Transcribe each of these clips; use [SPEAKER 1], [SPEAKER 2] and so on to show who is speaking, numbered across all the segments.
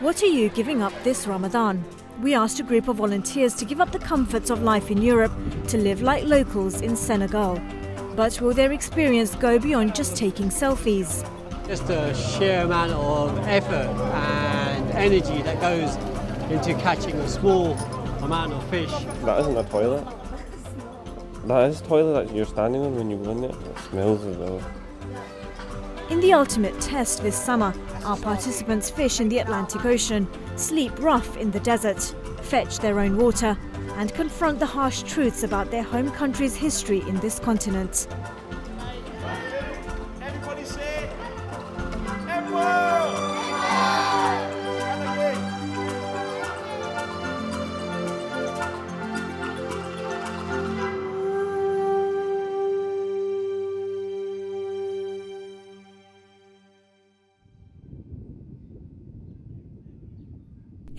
[SPEAKER 1] What are you giving up this Ramadan? We asked a group of volunteers to give up the comforts of life in Europe to live like locals in Senegal. But will their experience go beyond just taking selfies?
[SPEAKER 2] Just the sheer amount of effort and energy that goes into catching a small amount of fish.
[SPEAKER 3] That isn't a toilet. That is a toilet that you're standing on when you go in there. It smells as well.
[SPEAKER 1] In the ultimate test this summer, our participants fish in the Atlantic Ocean, sleep rough in the desert, fetch their own water, and confront the harsh truths about their home country's history in this continent.
[SPEAKER 4] Everybody say, Emperor!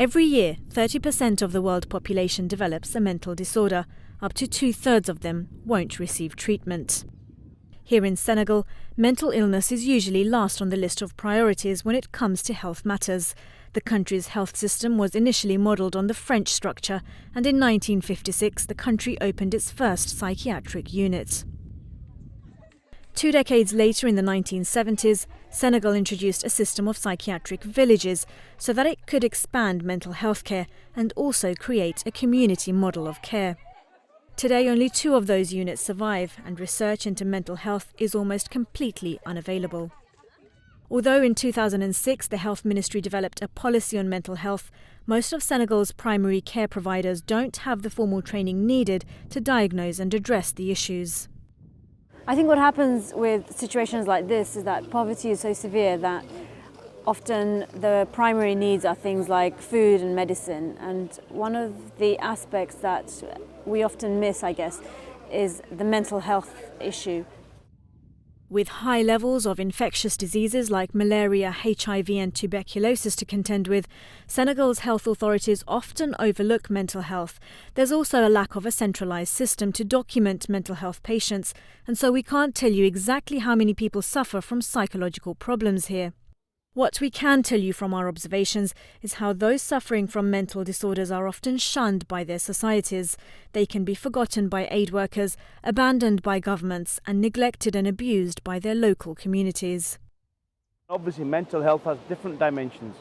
[SPEAKER 1] Every year, 30% of the world population develops a mental disorder. Up to 2/3 of them won't receive treatment. Here in Senegal, mental illness is usually last on the list of priorities when it comes to health matters. The country's health system was initially modelled on the French structure, and in 1956 the country opened its first psychiatric unit. 2 decades later, in the 1970s, Senegal introduced a system of psychiatric villages so that it could expand mental health care and also create a community model of care. Today, only 2 of those units survive, and research into mental health is almost completely unavailable. Although in 2006 the Health Ministry developed a policy on mental health, most of Senegal's primary care providers don't have the formal training needed to diagnose and address the issues.
[SPEAKER 5] I think what happens with situations like this is that poverty is so severe that often the primary needs are things like food and medicine. And one of the aspects that we often miss, I guess, is the mental health issue.
[SPEAKER 1] With high levels of infectious diseases like malaria, HIV and tuberculosis to contend with, Senegal's health authorities often overlook mental health. There's also a lack of a centralised system to document mental health patients, and so we can't tell you exactly how many people suffer from psychological problems here. What we can tell you from our observations is how those suffering from mental disorders are often shunned by their societies. They can be forgotten by aid workers, abandoned by governments, and neglected and abused by their local communities.
[SPEAKER 6] Obviously, mental health has different dimensions.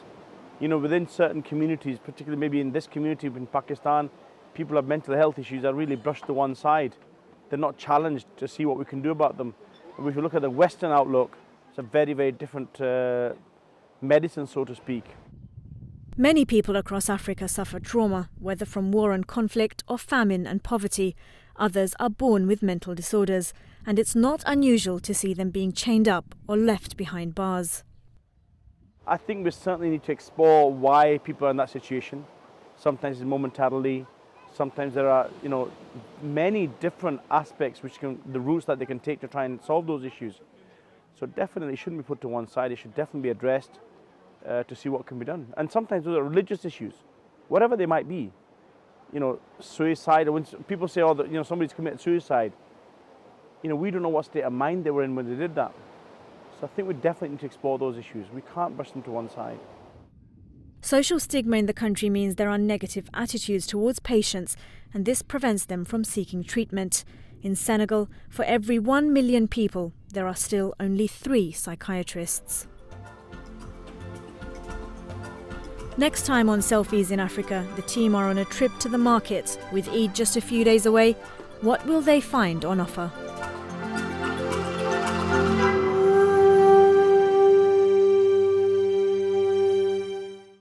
[SPEAKER 6] Within certain communities, particularly maybe in this community in Pakistan, people have mental health issues are really brushed to one side. They're not challenged to see what we can do about them. And if you look at the Western outlook, it's a very, very different medicine, so to speak.
[SPEAKER 1] Many people across Africa suffer trauma, whether from war and conflict or famine and poverty. Others are born with mental disorders, and it's not unusual to see them being chained up or left behind bars.
[SPEAKER 6] I think we certainly need to explore why people are in that situation. Sometimes it's momentarily, sometimes there are, many different aspects the routes that they can take to try and solve those issues. So definitely it shouldn't be put to one side, it should definitely be addressed to see what can be done. And sometimes those are religious issues, whatever they might be. Suicide, or when people say, somebody's committed suicide, we don't know what state of mind they were in when they did that. So I think we definitely need to explore those issues. We can't brush them to one side.
[SPEAKER 1] Social stigma in the country means there are negative attitudes towards patients, and this prevents them from seeking treatment. In Senegal, for every 1 million people, there are still only 3 psychiatrists. Next time on Selfies in Africa, the team are on a trip to the market. With Eid just a few days away, what will they find on offer?